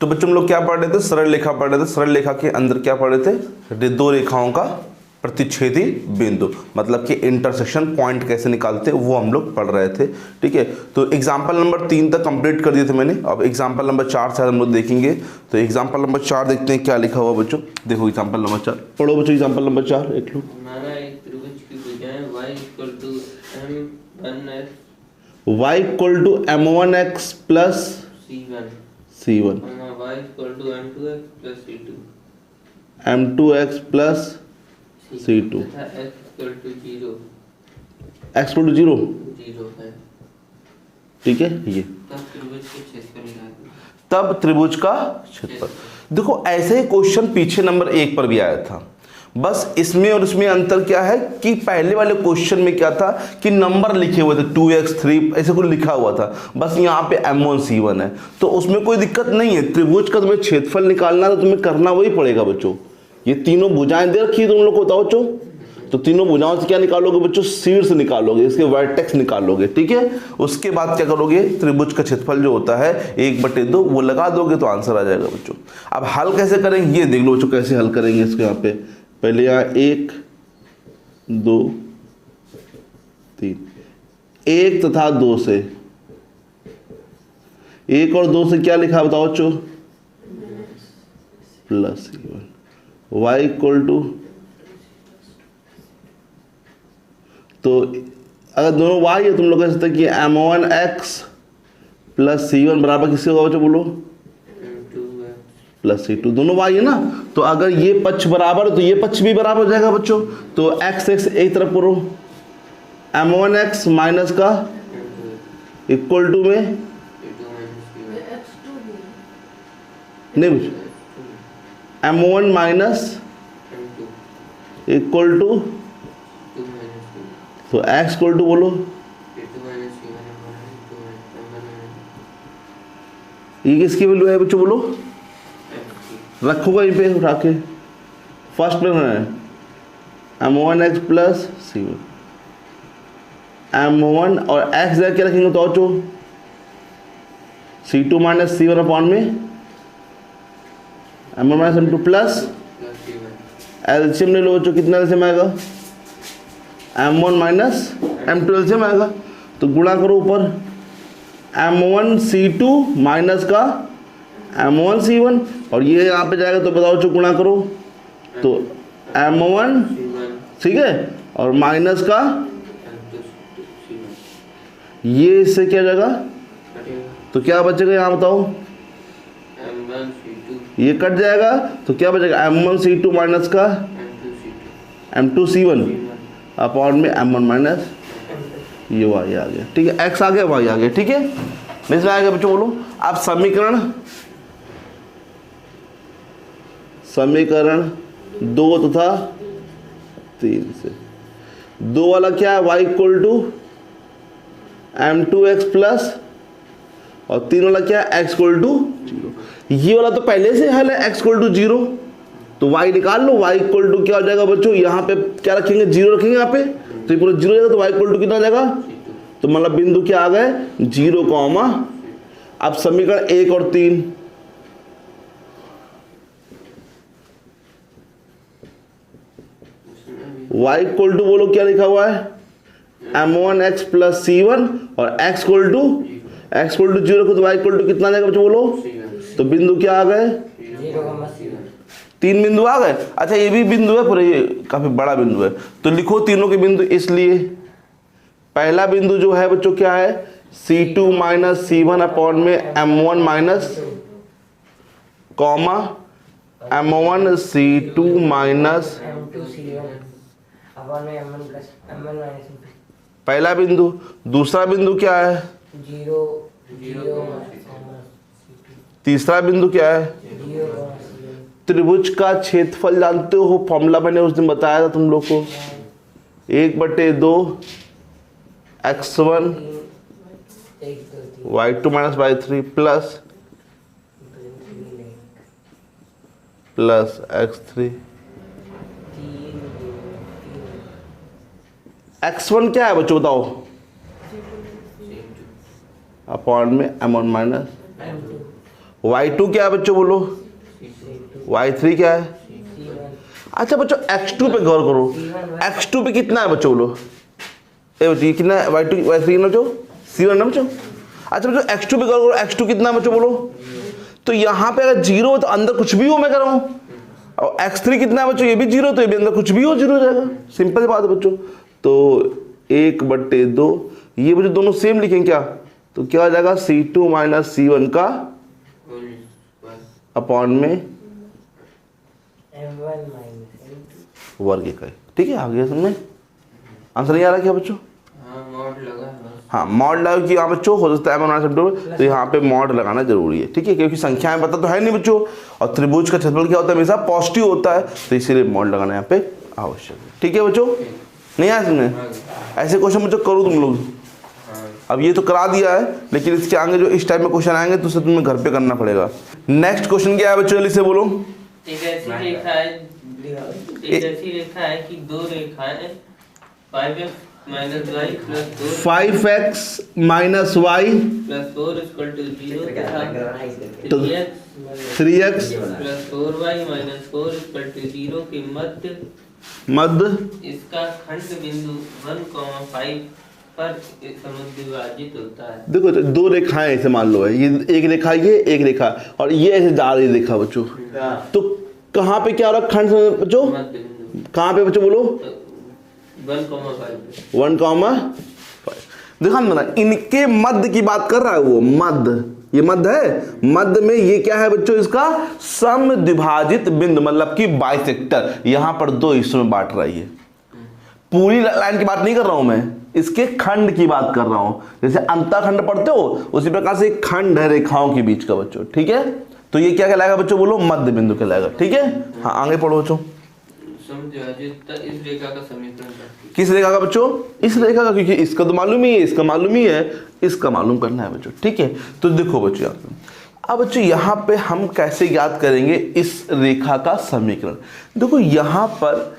तो बच्चों हम लोग क्या पढ़ रहे थे, सरल रेखा पढ़ रहे थे। सरल रेखा के अंदर क्या पढ़ रहे थे, दो रेखाओं का प्रतिच्छेदी बिंदु, मतलब कि इंटरसेक्शन पॉइंट कैसे निकालते हैं वो हम लोग पढ़ रहे थे। ठीक है, तो एग्जाम्पल नंबर 3 तक कंप्लीट कर दिए थे मैंने। अब एग्जाम्पल नंबर 4 से हम लोग देखेंगे। तो एग्जाम्पल नंबर 4 देखते हैं क्या लिखा हुआ बच्चों। देखो एग्जाम्पल नंबर 4 पढ़ो बच्चों। एग्जाम्पल नंबर 4 एक लो। हमारा एक त्रिभुज की भुजाएं y equal to m1x plus c1 y m2x plus c2 m2x plus c2 तथा x इक्वल टू 0 है। ठीक है, ये तब त्रिभुज का क्षेत्रफल। देखो ऐसे ही क्वेश्चन पीछे नंबर 1 पर भी आया था, बस इसमें और इसमें अंतर क्या है कि पहले वाले क्वेश्चन में क्या था कि नंबर लिखे हुए थे 2x 3 ऐसे कुछ लिखा हुआ था, बस यहाँ पे m1 c1 है, तो उसमें कोई दिक्कत नहीं है। त्रिभुज का तुम्हें क्षेत्रफल निकालना तो तुम्हें करना वही पड़ेगा बच्चों। ये तीनों भुजाएं दे रखी है तुम लोग को, बताओ बच्चों। तो तीनों भुजाओं से क्या निकालोगे बच्चों, शीर्ष निकालोगे, इसके वर्टेक्स निकालोगे। ठीक है, उसके बाद क्या करोगे, त्रिभुज का क्षेत्रफल जो होता है 1/2 वो लगा दोगे तो आंसर आ जाएगा बच्चों। अब हल कैसे करेंगे ये देख लो बच्चों, कैसे हल करेंगे इसको। यहाँ पे पहले यहाँ 1 2 3, 1 तथा 2 से, 1 और 2 से क्या लिखा बताओ बच्चों, plus c1 y equal to, तो अगर दोनों y है तुम लोग कह सकते कि m1x प्लस c1 बराबर किससे होगा बच्चों, बोलो, प्लस c2। दोनों y है ना, तो अगर ये पक्ष बराबर है तो ये पक्ष भी बराबर हो जाएगा बच्चों। तो x एक तरफ करो, m1x माइनस का इक्वल टू में नहीं बच्चों, m1 माइनस इक्वल टू, तो x इक्वल टू बोलो, ये किसकी वैल्यू है बच्चों, बोलो, रखो कहीं पे उठा के, फर्स्ट में है m1x प्लस c1, m1 और x जगह क्या रखेंगे तो बच्चों, c2 माइनस c1 अपॉन में m1 minus m2 plus LCM ले लो बच्चों, कितना एलसीएम आएगा, m1 माइनस m2 एलसीएम आएगा, तो गुणा करो ऊपर, m1 c2 माइनस का m1 c1, और ये यहाँ पे जाएगा तो बताओ जो गुणा करो, तो m1 ठीक है और माइनस का ये, इससे क्या जाएगा, तो क्या बचेगा यहाँ बताओ, ये कट जाएगा तो क्या बचेगा, m1 c2 माइनस का m2 c1 अपॉन में m1 माइनस ये y आ गया। ठीक है, x आ गया y आ गया। ठीक है, समझ में आएगा बच्चों, बोलो। अब समीकरण 2 तथा 3 से, 2 वाला क्या है, y equal to m2x plus, और 3 वाला क्या है, x इक्वल टू 0। ये वाला तो पहले से हल है, x इक्वल टू 0, तो y निकाल लो, y इक्वल टू क्या हो जाएगा बच्चों, यहाँ पे क्या रखेंगे, 0 रखेंगे यहाँ पे, तो ये पूरा 0 हो जाएगा, तो y इक्वल टू कितना आ जाएगा, तो मतलब बिंदु क्या आ गए, 0, अब समीकरण 1 और 3, y इक्वल टू बोलो क्या लिखा हुआ है, m1x प्लस c1 और x इक्वल टू 0 को, तो y इक्वल टू कितना आ जाएगा बच्चों, बोलो, तो बिंदु क्या आ गए, 3 बिंदु आ गए। अच्छा ये भी बिंदु है पूरा, ये काफी बड़ा बिंदु है, तो लिखो तीनों के बिंदु। इसलिए पहला बिंदु जो है बच्चों क्या है, c2 माइनस c1 अपॉन में m1 minus comma m1 c2 minus पहला बिंदु। दूसरा बिंदु क्या है, 0 तीसरा बिंदु क्या है, त्रिभुज का क्षेत्रफल जानते हो, फॉर्मूला मैंने उस दिन बताया था तुम लोग को, 1/2 x1 y2 minus y3 plus x3। x1 क्या है बच्चों बताओ, अपॉन में m1 माइनस, y2 क्या है बच्चों बोलो, y3 क्या है। अच्छा बच्चों x2 पे गौर करो, x2 पे कितना है बच्चों बोलो, ए बच्चों ये कितना है, y2 y3 ना बच्चों, c1 ना बच्चों। अच्छा बच्चों x2 पे गौर करो, x2 कितना है बच्चों बोलो, तो यहाँ पे अगर 0 हो तो अंदर कुछ भी हो, मैं कह रहा हूँ, और x3 कितना है बच्चों, ये भी 0, तो ये भी अंदर कुछ भी हो 0 हो जाएगा, सिंपल सी बात है बच्चों। तो 1/2 ये बच्चों दोनों सेम लिखेंगे क्या, तो क्या हो जाएगा c2 माइनस c1 का अपॉन में M1 minus M2 वर्ग इकाई। ठीक है, आ गया समझ में, आंसर नहीं आ रहा क्या बच्चों। हाँ मॉड लगा है। हाँ मॉड लगा कि यहाँ बच्चों हो सकता है m1 माइनस m2, तो यहाँ पे मॉड लगाना जरूरी है। ठीक है, क्योंकि संख्याएं पता तो है नहीं बच्चों, और त्रिभुज का क्षेत्रफल क्या होता है, हमेशा पॉजिटिव होता है, तो इसीलिए मॉड लगाना यहाँ पे आवश्यक है। ठीक है बच्चों, नहीं आया समझ में, ऐसे क्वेश्चन बच्चों करो तुम लोग। अब ये तो करा दिया है, लेकिन इसके आगे जो इस टाइप में क्वेश्चन आएंगे तो उसे तुम्हें घर पे करना पड़ेगा। नेक्स्ट क्वेश्चन क्या है बच्चों, जल्दी से बोलो। एक ऐसी रेखा है, एक ऐसी रेखा है कि दो रेखाएं 5x minus y plus 5x minus y plus 4 equal to 0 तथा तो 3x plus 4y minus 4 equal to 0 के मध्य इसका खंड बिंदु 1,5 पर समुद्विभाजित होता है। देखो तो दो रेखाएं ऐसे मान लो है, ये एक रेखा, ये एक रेखा, और ये ऐसे जा रही रेखा बच्चों, तो कहाँ पे क्या हो रहा खंड बच्चों, मध्य बिंदु कहाँ पे बच्चों बोलो 1,5 1,5। देखा ना, इनके मध्य की बात कर रहा है वो, मध्य, ये मध्य है, मध्य में ये क्या है बच्चों, इसका समद्विभाजित बिंदु, मतलब कि बाइसेक्टर, यहां पर दो हिस्सों में बांट रही है। पूरी लाइन की बात नहीं कर रहा हूं मैं, इसके खंड की बात कर रहा हूं, जैसे अंतःखंड पढ़ते हो उसी प्रकार से एक खंड है रेखाओं के बीच का बच्चों। ठीक है, तो ये क्या कहलाएगा बच्चों बोलो, मध्य बिंदु कहलाएगा। ठीक है, हाँ आगे पढ़ो बच्चों। समद्विभाजित इस रेखा का समीकरण करती है। किस रेखा का बच्चों, इस रेखा का, क्योंकि इसका तो मालूम ही है, इसका मालूम ही है, इसका मालूम करना है बच्चों। ठीक है, तो देखो बच्चों यहाँ पे, अब बच्चों यहाँ पे हम कैसे ज्ञात करेंगे इस रेखा का समीकरण। देखो यहाँ पर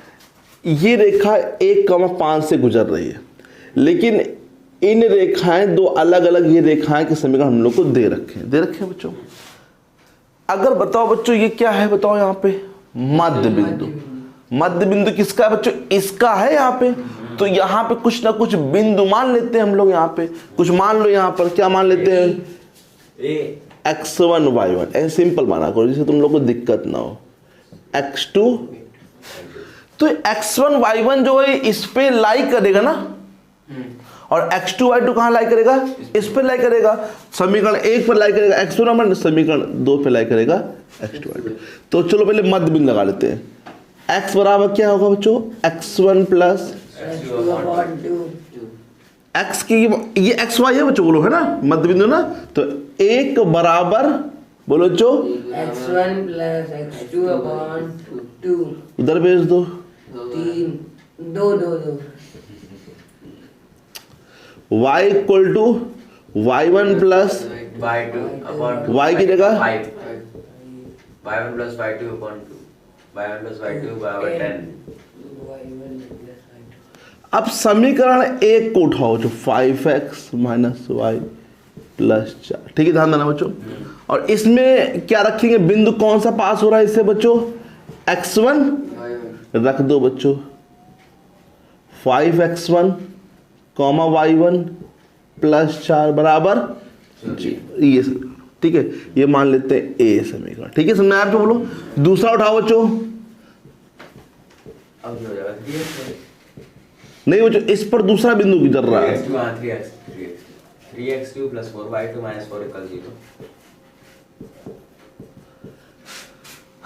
ये रेखा 1,5 से गुजर रही है, लेकिन इन रेखाएं दो अलग अलग ये रेखाएं के समीकरण हम लोग को दे रखे हैं बच्चों। अगर बताओ बच्चों ये क्या है, बताओ यहाँ पे मध्य बिंदु, मध्य बिंदु किसका है बच्चों, इसका है यहाँ पे, तो यहाँ पे कुछ ना कुछ बिंदु मान लेते हैं हम लोग, यहाँ पे कुछ मान लो, यहाँ पर क्या मान लेते हैं x1 y1, ऐसे सिंपल माना करो जिससे तुम लोग को दिक्कत ना हो, x2, तो x1 y1 जो है इस पे लाई करेगा ना, और x2 y2 कहाँ लाई करेगा, इस पे लाई करेगा, समीकरण 1 पर लाई करेगा x2 नंबर, समीकरण 2 पे लाई करेगा x2 y2। तो चलो पहले मध्य बिंदु लगा लेते हैं, x बराबर क्या होगा बच्चों, x1 प्लस x की, ये x y है बच्चों बोलो, है ना मध्य बिंदु ना, तो 1 बराबर बोलो बच्चों x1 plus x2 upon 2 उधर भेज दो, 3 2 y equal to y1 plus y2 upon 2 y की जगह 5 y1 plus y2 upon 2 y1 plus y2 बराबर 10। अब समीकरण 1 को उठाओ जो 5x माइनस वाई प्लस 4। ठीक है, ध्यान देना बच्चों, और इसमें क्या रखेंगे, बिंदु कौन सा पास हो रहा है इससे बच्चों, x1 रख दो बच्चों, 5x1 कॉमा y1 प्लस 4 बराबर जी, ये ठीक है, ये मान लेते हैं ए समीकरण। ठीक है, समझ में आया आपको, बोलो दूसरा उठाओ बच्चों, अब हो जाएगा 3x नहीं बच्चों इस पर दूसरा बिंदु गुजर रहा है, 3x2 plus 4y2 minus 4 equals 0।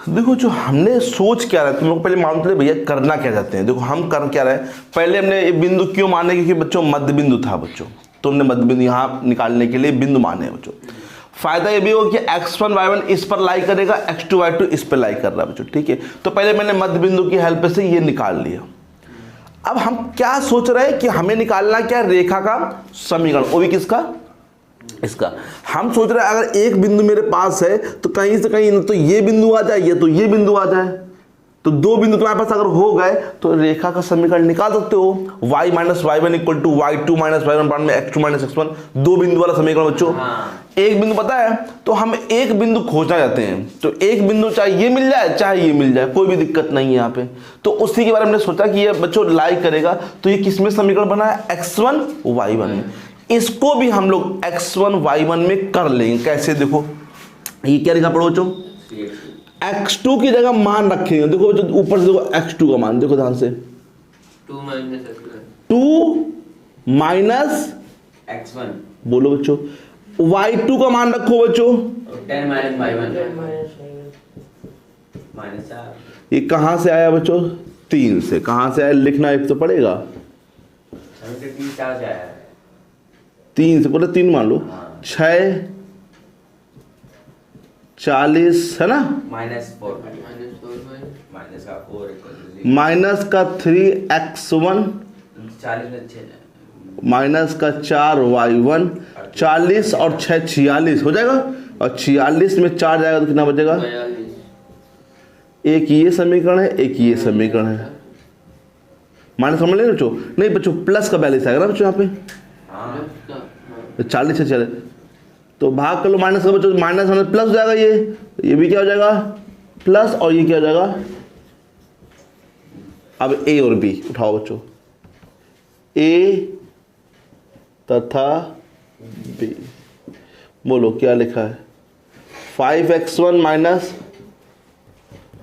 देखो जो हमने सोच क्या रहा है, तुम लोग पहले मालूम चले भैया करना क्या चाहते हैं। देखो हम कर क्या रहे हैं, पहले हमने ये बिंदु क्यों माने, क्योंकि बच्चों मध्य बिंदु था बच्चों, तो हमने मध्य बिंदु यहाँ निकालने के लिए बिंदु माने बच्चों। फायदा ये भी हो कि x1 y1 इस पर लाई करेगा, x2 y2 इस पर लाई कर रहा है बच्चों। ठीक है, तो पहले मैंने मध्य बिंदु की हेल्प से ये निकाल लिया। अब हम क्या सोच रहे हैं कि हमें निकालना क्या, रेखा का समीकरण, वो भी किसका, इसका। हम सोच रहे हैं अगर एक बिंदु मेरे पास है तो कहीं से कहीं तो ये बिंदु आ जाए, ये तो ये बिंदु आ जाए, तो दो बिंदु तुम्हारे पास अगर हो गए तो रेखा का समीकरण निकाल सकते हो। y minus y one equal to y two minus y one में x2 माइनस x1, दो बिंदु वाला समीकरण बच्चों। एक बिंदु पता है तो हम एक बिंदु खोजना चाहते हैं, तो एक बिंदु चाहे ये मिल जाए चाहे ये मिल जाए, कोई भी दिक्कत नहीं है यहाँ पे। तो उसी के बारे में हमने सोचा कि ये बच्चों लाइक करेगा, तो ये किसमें समीकरण बना है, x1 y1 में। इसको भी हम लोग x1 y1 में कर लेंगे। कैसे, देखो ये क्या लिखा पढ़ो बच्चों, x2 की जगह मान रखेंगे। देखो बच्चों ऊपर से देखो x2 का मान देखो ध्यान से, 2 माइनस x1, 2 माइनस x1 बोलो बच्चों, y2 का मान रखो बच्चों 10 माइनस y1 माइनस माइनस 4। ये कहां से आया बच्चों, 3 से। कहां से आया लिखना एक तो पड़ेगा, 3 4 से आया है। 3 से बोले 3 मान लो, 6 40 है ना, माइनस 4 माइनस का 4 इक्वल माइनस का 3x1 40 में 6 माइनस का 4y1, 40 और 6 46 हो जाएगा, और 46 में 4 जाएगा तो कितना बचेगा, 42। एक ये समीकरण है एक ये समीकरण है। माइनस समझ लेंगे बच्चों, नहीं बच्चों प्लस का बैलेंस आएगा ना बच्चों यहाँ पे, हाँ 40 से 40 तो भाग कर लो माइनस का बच्चों, माइनस हमें प्लस हो जाएगा, ये भी क्या हो जाएगा प्लस, और ये क्या हो जाएगा। अब ए और बी उठाओ बच्चों, ए तथा बी, बोलो क्या लिखा है, 5x1 माइनस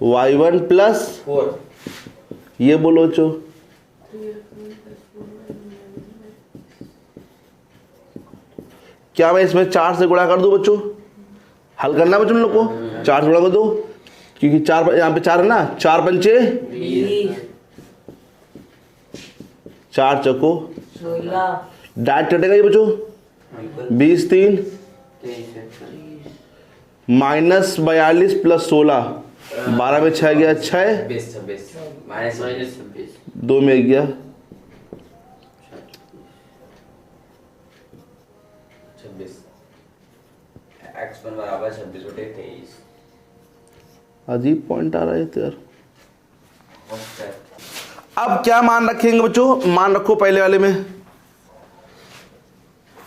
y1 प्लस 4 ये बोलो बच्चों, क्या मैं इसमें 4 से गुणा कर दूं बच्चों, हल करना बच्चों लोग को, 4 से गुणा कर दो, क्योंकि 4 यहाँ पे 4 है ना, 4 पंचे 4 चौको 16 डायरेक्ट कटेगा ये बच्चों, 20 3 माइनस 42 प्लस 16, 12 में 6 गया 6, 26 माइनस 26। 2 में गया 26 x1 बराबर 26/23। अजीब पॉइंट आ रहा है तो यार। ओके अब क्या मान रखेंगे बच्चों, मान रखो पहले वाले में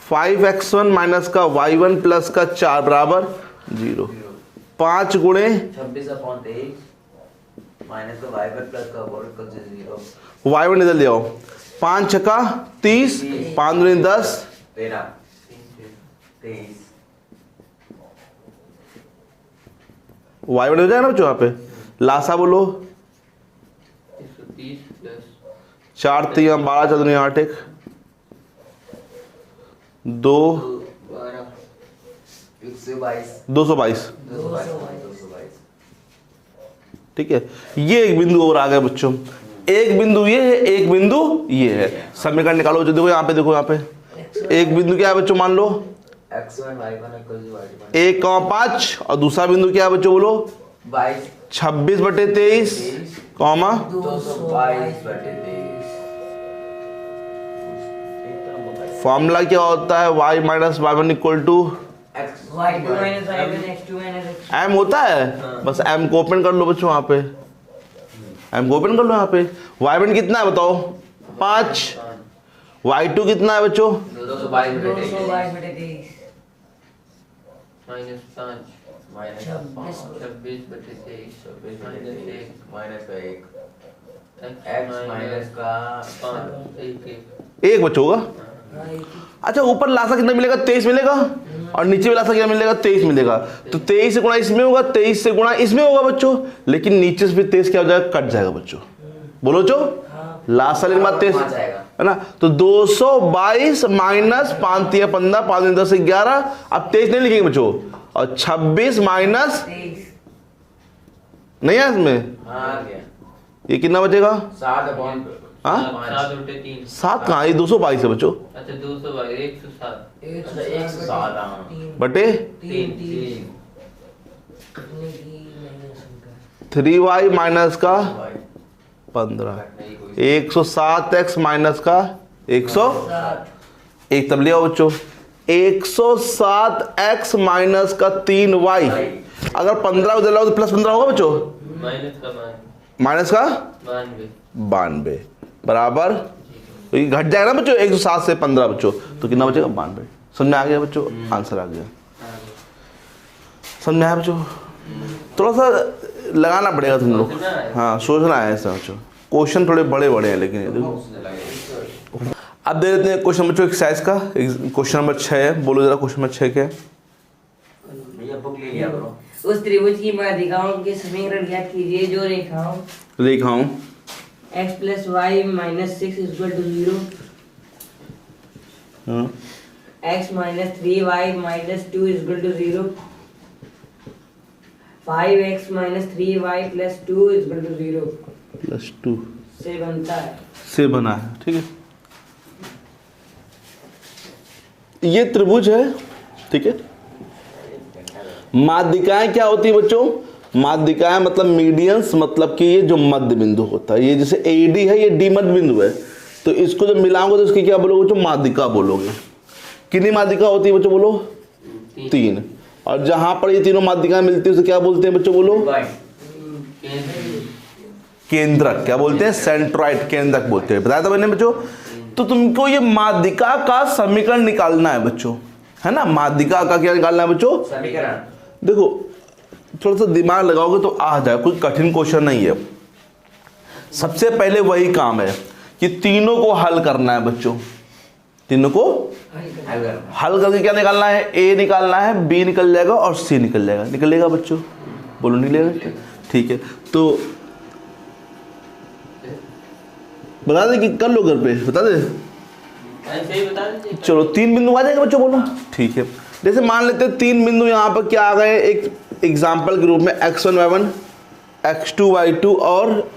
5x1 माइनस का y1 प्लस का 4 बराबर 0, 5 गुणे 26/23 माइनस का y1 प्लस का 4 इक्वल टू 0। y1 इधर ले आओ, 5 छक्का 30, 5 गुणे 10 13 23 y1 हो जाएगा ना बच्चों यहाँ पे, लासा बोलो 130 प्लस 4 3 12 4 2 8 1 2 12 122 222 222 ठीक है। ये एक बिंदु और आ गया बच्चों, एक बिंदु ये है एक बिंदु ये है, समीकरण निकालो। जो देखो यहाँ पे, देखो यहाँ पे एक बिंदु क्या है बच्चों, मान लो x1 y1 equal to y1 1,5 और दूसरा बिंदु क्या है बच्चों बोलो 22 26/23 कॉमा 222/23। फॉर्मूला क्या होता है, y minus y1 equal to y2 minus y1 x2 minus x m होता है, बस m को ओपन कर लो बच्चों, यहाँ पे m को ओपन कर लो। यहाँ पे y1 कितना है बताओ 5, y2 कितना है बच्चों 222/23 माइनस 5 माइनस 26/23 माइनस का 1 x x माइनस का 5 1 एक बच्चों होगा। अच्छा ऊपर लासा कितना मिलेगा 23 मिलेगा, और नीचे भी लासा कितना मिलेगा 23 मिलेगा, तो 23 से गुणा इसमें होगा 23 से गुणा इसमें होगा बच्चों, लेकिन नीचे से भी 23 क्या हो जाएगा, कट जाएगा बच्चों। बोलो जो लासा लेने बाद 23 है ना, तो 222 माइनस 5 3 15 5 10 11, अब 23 नहीं लिखेंगे बच्चों, और 26 माइनस 23 नहीं है इसमें, हाँ गया ये कितना बचेगा 7/3 हाँ 7/3 7 कहाँ, ये 222 है बच्चों, अच्छा 222 107 107 हाँ बटे 3 कितने की माइनस उनका 3y माइनस का 15, 107x माइनस का 100 एक तब ले आओ बच्चों, 107x माइनस का 3y, अगर 15 उधर लाओ तो प्लस 15 होगा बच्चों, माइनस का मान माइनस का 92 92 बराबर, तो ये घट जाएगा ना बच्चों 107 से 15 बच्चों, तो कितना बचेगा 92। समझ में आ गया बच्चों, आंसर आ गया। समझ में आया बच्चों, थोड़ा सा लगाना पड़ेगा तुम लोग, हाँ सोचना है ऐसा बच्चों, क्वेश्चन थोड़े बड़े बड़े हैं लेकिन ये देखो। अब दे देते हैं क्वेश्चन बच्चों एक्सरसाइज का, क्वेश्चन नंबर 6 है, बोलो जरा क्वेश्चन नंबर 6 क्या है। भैया बुक ले लिया ब्रो। उस त्रिभुज की माध्यिकाओं के समीकरण ज्ञात कीजिए जो रेखाओं x plus y minus 6 is equal to 0, x minus 3y minus 2 is equal to 0, 5x minus 3y plus 2 is equal to 0 +2 से बनता है। से बना है, ठीक है। ये त्रिभुज है, ठीक है। माध्यिकाएं क्या होती है बच्चों, माध्यिकाएं मतलब मीडियंस, मतलब कि ये जो मध्य बिंदु होता है, ये जैसे AD है, ये D मध्य बिंदु है, तो इसको जब मिलाओगे तो इसकी क्या बोलोगे बच्चों, माध्यिका बोलोगे। कितनी माध्यिका होती है बच्चों बोलो, 3। और जहां पर ये तीनों माध्यिकाएं मिलती है उसे क्या बोलते हैं बच्चों बोलो, केंद्रक। क्या बोलते हैं, सेंट्रॉइड, केंद्रक बोलते हैं, बताया था मैंने बच्चों। तो तुमको ये माध्यिका का समीकरण निकालना है बच्चों, है ना। माध्यिका का क्या निकालना है बच्चों, समीकरण। देखो थोड़ा सा दिमाग लगाओगे तो आ जाए, कोई कठिन क्वेश्चन नहीं है। सबसे पहले वही काम है कि तीनों को हल करना है बच्चों, तीनों को हल करके क्या निकालना है, A निकालना है, B निकल जाएगा और C निकल जाएगा। निकलेगा बच्चों, बोलो निकलेगा, ठीक है। तो बता दे कि कर लो घर पे, बता दे, ऐसे ही बता दीजिए। चलो 3 बिंदु आ जाएगा बच्चों, बोलो ठीक है। जैसे मान लेते हैं 3 बिंदु यहाँ पर क्या आ गए, एक एग्जाम्पल के रूप में x1 y1 x2 y2 और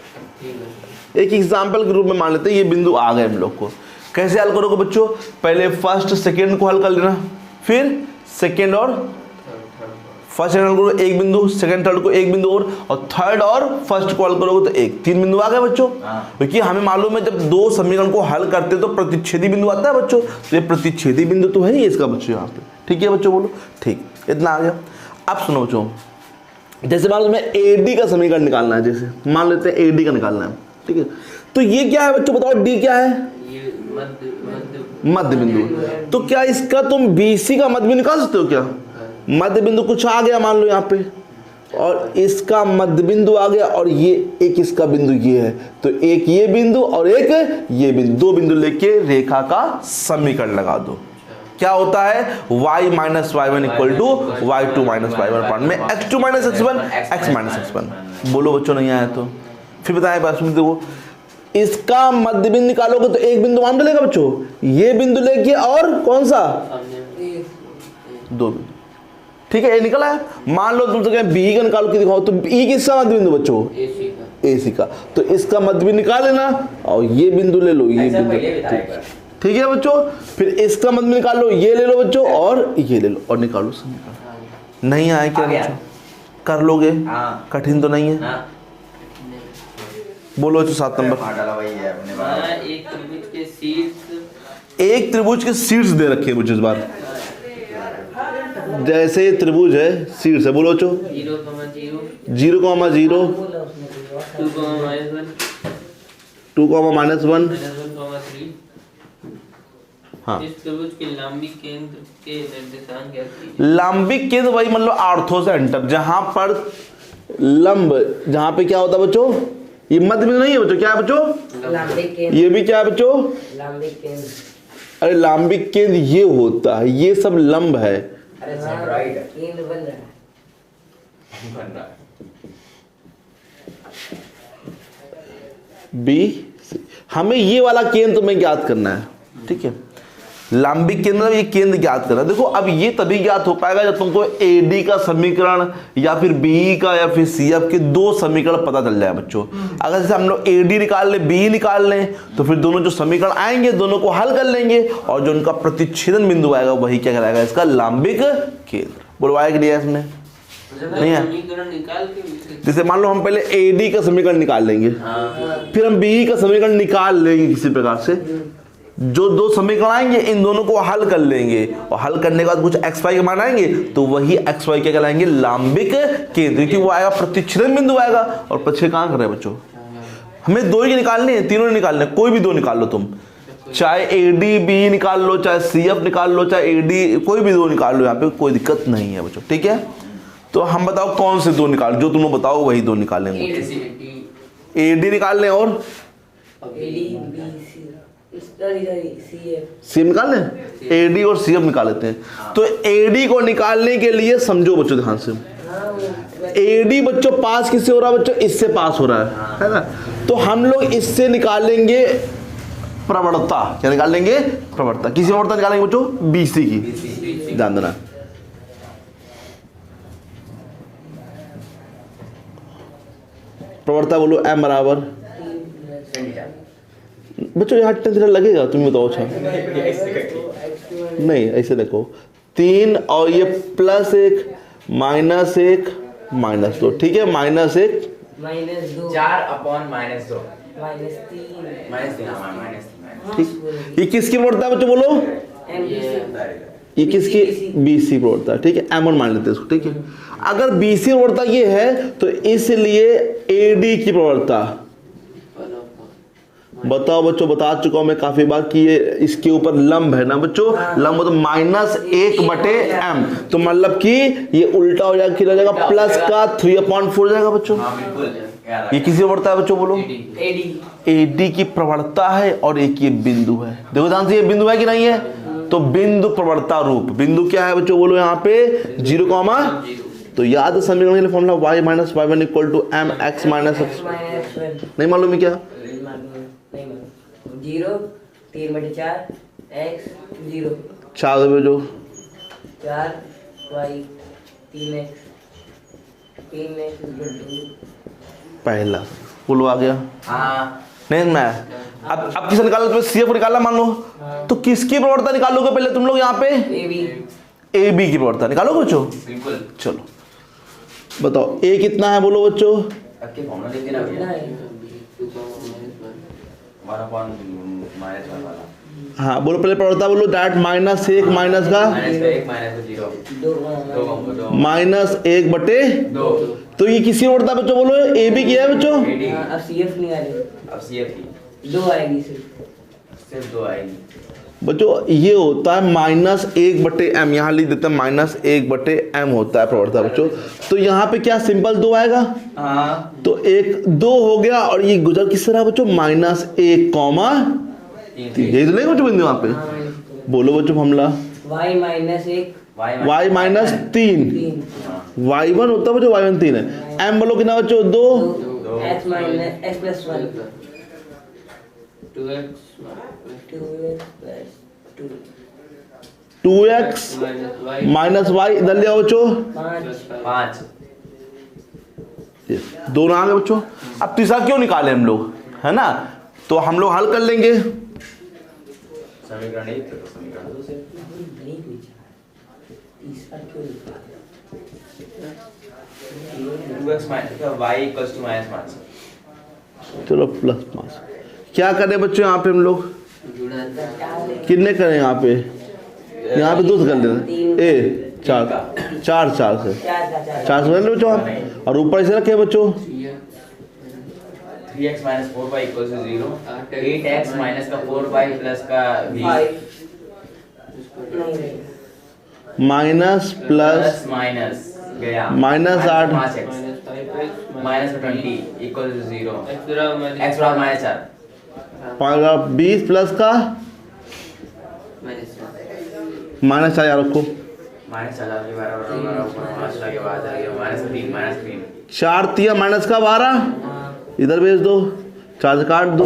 एक एग्जाम्पल के रूप में मान लेते हैं ये बिंदु आ गए हम लोग को। कैसे हल करोगे बच्चों, पहले फर्स्ट सेकेंड को हल कर लेना, फिर सेकेंड और फर्स्ट सेकंड हल करो एक बिंदु, सेकंड थर्ड को एक बिंदु और थर्ड और फर्स्ट को हल करोगे तो 3 बिंदु आ गए बच्चों। क्योंकि हमें मालूम है जब 2 समीकरण को हल करते तो प्रतिच्छेदी बिंदु आता है बच्चों, तो ये प्रतिच्छेदी बिंदु तो है ही इसका बच्चों यहाँ पे, ठीक है बच्चों, बोलो ठीक, इतना आ गया। अब सुनो बच्चों, जैसे मान लो तुम्हें AD का समीकरण निकालना है, जैसे मान लेते हैं AD का निकालना है, ठीक है। तो ये क्या है बच्चों बताओ, D क्या है, ये मध्य बिंदु। तो क्या इसका तुम BC का मध्य बिंदु निकाल सकते हो क्या, मध्य बिंदु कुछ आ गया मान लो यहाँ पे, और इसका मध्य बिंदु आ गया, और ये एक इसका बिंदु ये है, तो एक ये बिंदु और एक ये बिंदु, 2 बिंदु लेके रेखा का समीकरण लगा दो। क्या होता है, y minus y1 equal to y2 minus y1 में x2 minus x1 x minus x1। बोलो बच्चों नहीं आया तो फिर बताएं बस। देखो इसका मध्य बिंदु निकालोगे तो एक बिंदु मान लेगा बच्चों, ये बिंदु लेके और कौन सा, 2 बिंदु, ठीक है। ये निकला है। मान लो तुमसे कहें B का निकालो कि दिखाओ, तो E किसका मध्य बिंदु बच्चों, AC का, तो इसका मध्य बिंदु निकाल लेना और ये बिंदु ले लो, ये बिंदु, ठीक है बच्चों। फिर इसका मध्य बिंदु निकाल लो, ये ले लो बच्चों और ये ले लो और निकालो समीकरण। नहीं आए क्या बच्चों, कर लोगे, कठिन तो नहीं है, बोलो बच्चों 7 नंबर। एक त्रिभुज के शीर्ष दे रखे हैं मुझे इस बार, जैसे ये त्रिभुज है शीर्ष है, बोलो बच्चों 0, 0, 0, 2, -1, हाँ। इस त्रिभुज के लांबिक केंद्र के निर्देशांक क्या कीजिए। लांबिक केंद्र वही मतलब आर्थो से एंटर, जहां पर लंब, जहां पे क्या होता है बच्चों, ये मध्य बिंदु नहीं है बच्चों, क्या है बच्चों, लांबिक केंद्र, ये भी क्या है बच्चों, लांबिक केंद्र। अरे लांबिक केंद्र ये होता है, ये सब लंब है। अरे सेंट्रॉइड केंद्र बन रहा है, बी, हमें ये वाला केंद्र तुम्हें ज्ञात करना है, ठीक है। लांबिक केंद्र, ये केंद्र ज्ञात करना। देखो अब ये तभी ज्ञात हो पाएगा जब तुमको AD का समीकरण या फिर BE का या फिर CF के 2 समीकरण पता चल जाए बच्चों। अगर जैसे हम लोग AD निकाल लें, BE निकाल लें, तो फिर दोनों जो समीकरण आएंगे दोनों को हल कर लेंगे और जो उनका प्रतिच्छेदन बिंदु आएगा वही क्या कहलाएगा, इसका लांबिक केंद्र। बोलवाया कि नहीं है इसमें, नहीं है। समीकरण निकाल के, जैसे मान लो हम पहले AD का समीकरण निकाल लेंगे, फिर हम BE का समीकरण निकाल लेंगे किसी प्रकार से, जो दो समीकरण आएंगे इन दोनों को हल कर लेंगे और हल करने के बाद कुछ एक्स वाई के मान आएंगे तो वही एक्स वाई क्या कहलाएंगे, लांबिक केंद्र, क्योंकि वो आएगा प्रतिच्छेदन बिंदु आएगा। और पीछे कहाँ कर रहे हैं बच्चों, हमें दो ही निकालने हैं, तीनों निकालने हैं, कोई भी दो निकाल लो तुम, चाहे ए डी बी निकाल लो, चाहे सी एफ निकाल लो, चाहे ए डी, कोई भी दो निकाल लो, यहाँ पे कोई दिक्कत नहीं है बच्चों, ठीक है। तो हम बताओ कौन से दो निकाल, जो तुम बताओ वही दो निकालेंगे। ए डी निकाल लें और सी एफ निकाल लें, ए डी और सी एफ निकाल लेते हैं। तो ए डी को निकालने के लिए समझो बच्चों ध्यान से, ए डी बच्चों पास किससे हो रहा है बच्चों, इससे पास हो रहा है ना। तो हम लोग इससे निकालेंगे प्रवणता, क्या निकालेंगे, प्रवणता। किसी प्रवणता निकालेंगे बच्चों, बीसी की, ध्यान देना। प्रवणता बोलो एम बराबर, बच्चों यहाँ टेन थीटा लगेगा, तुम बताओ। अच्छा नहीं, ऐसे देखो 3 और ये +1 -1 -2, ठीक है, -1 -2 4/-2 -3 ठीक। ये किसकी प्रवणता है बच्चों बोलो, ये किसकी, बीसी प्रवणता, ठीक है। एम और मान लेते हैं इसको, ठीक है। अगर बीसी प्रवणता ये है तो इसलिए एडी की प्रवणता, बताओ बच्चों, बता चुका हूं मैं काफी बार कि ये इसके ऊपर लंब है ना बच्चों, लंब तो -1/m, तो मतलब कि ये उल्टा हो जाएगा, कितना जाएगा, प्लस का 3/4 जाएगा बच्चों। ये किसी प्रवणता है बच्चों बोलो, एडी की प्रवणता है और एक ये बिंदु है। देखो ध्यान से, ये बिंदु है कि नहीं है, तो बिंदु प्रवणता रूप, बिंदु क्या है बच्चों बोलो यहाँ पे 0, तो याद समीकरण के लिए formula y - y1 = mx - x, नहीं मालूम है क्या, 0 3/4 x 0 4 में जो 4 y 3x 3x पहला बोलो आ गया। हाँ नहीं मैं अब किसे निकाला, तुम्हें सीएफ निकाला मान लो, तो किसकी प्रवणता निकालोगे पहले तुम लोग, यहाँ पे ए बी की प्रवणता निकालोगे बच्चों, बिल्कुल। चलो बताओ ए कितना है बोलो बच्चों, आपके फॉर्मूला लिख देना भैया, 1/-1 वाला। हाँ बोलो पहले प्रवणता बोलो, डायरेक्ट -1 माइनस का -1 -0 -1/2, तो ये किसी प्रवणता बच्चों बोलो, ए बी किया है बच्चों। अब सीएफ निकाले, अब सीएफ की 2 आएगी सिर्फ 2 आएगी बच्चों। ये होता है -1/m, यहाँ लिख देते हैं -1/m होता है प्रवणता बच्चों। तो यहाँ पे क्या सिंपल 2 आएगा, हाँ, तो 1 2 हो गया, और ये गुजर किस तरह बच्चों, -1, यही तो नहीं बच्चों बिंदु यहाँ पे, बोलो बच्चों हमला y -1 y - 3 y1 होता है बच्चों, y1 3 है, m बोलो कितना बच्चों 2, x + 1 2x 2x -y, इधर ले आओ बच्चों, 5 दोनों आ गए बच्चों। अब तीसरा क्यों निकाले हम लोग, है ना, तो हम लोग हल कर लेंगे। समीकरण 1 तो समीकरण 2 से तीसरा क्यों निकाले, 2x y = -5। चलो +5 क्या करें बच्चों, यहाँ पे हम लोग कितने करें, यहाँ पे 2 से कर लेना, ए 4 से 4 से ले बच्चों आप, और ऊपर इसे रखे बच्चों 3x - 4y = 0, 8x - का 4y प्लस का 20 माइनस प्लस माइनस गया -8 5x -20 = 0, x बराबर x बराबर -4, 20 प्लस का -4 याद रखो, -4 के बराबर 5 लगे बाद आ गया -3 4 3 माइनस का 12, इधर भेज दो, 4 से काट दो,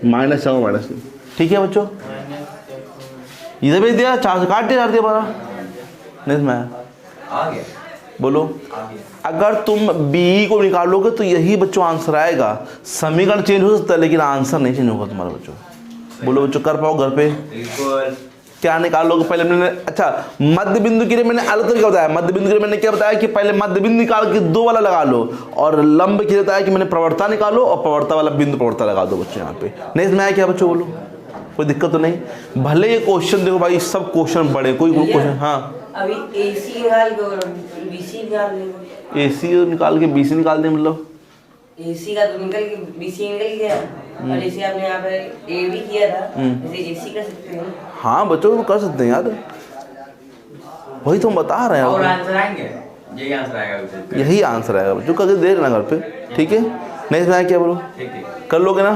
-4 ठीक है बच्चों, इधर भेज दिया, 4 से काट दिया, 12 नहीं मैं आ गया, बोलो। आ गया। अगर तुम बी को निकालोगे तो यही बच्चों आंसर आएगा, समीकरण चेंज हो सकता है लेकिन आंसर नहीं चेंज होगा तुम्हारा बच्चों। बोलो बच्चों, कर पाओ घर पे, बिल्कुल क्या निकालोगे पहले मैंने, अच्छा मध्य बिंदु के लिए मैंने अलग तरीका बताया, मध्य बिंदु के लिए मैंने क्या बताया कि पहले मध्य बिंदु निकाल के 2 वाला लगा लो, और लंब के लिए बताया कि मैंने प्रवणता निकालो और प्रवणता वाला बिंदु प्रवणता लगा दो बच्चों यहाँ पे। नहीं इसमें आया क्या बच्चों, बोलो कोई दिक्कत तो नहीं। भले ये क्वेश्चन देखो भाई सब क्वेश्चन बड़े, कोई क्वेश्चन, हाँ अभी AC निकाल के और BC निकाल देंगे। AC निकाल के BC निकाल दे, मतलब AC का तो निकल के BC निकल गया, और जैसे आपने यहाँ पे A भी किया था, जैसे AC कर सकते हैं। हाँ बच्चों तो कर सकते हैं यार, वही तो हम बता रहे और हैं, आंसर आएंगे, यही आंसर आएगा, यही आंसर आएगा बच्चों, करके दे लेना घर पे, ठीक है। नहीं इसमें आया क्या बोलो, ठीक ठीक। कर लोगे ना।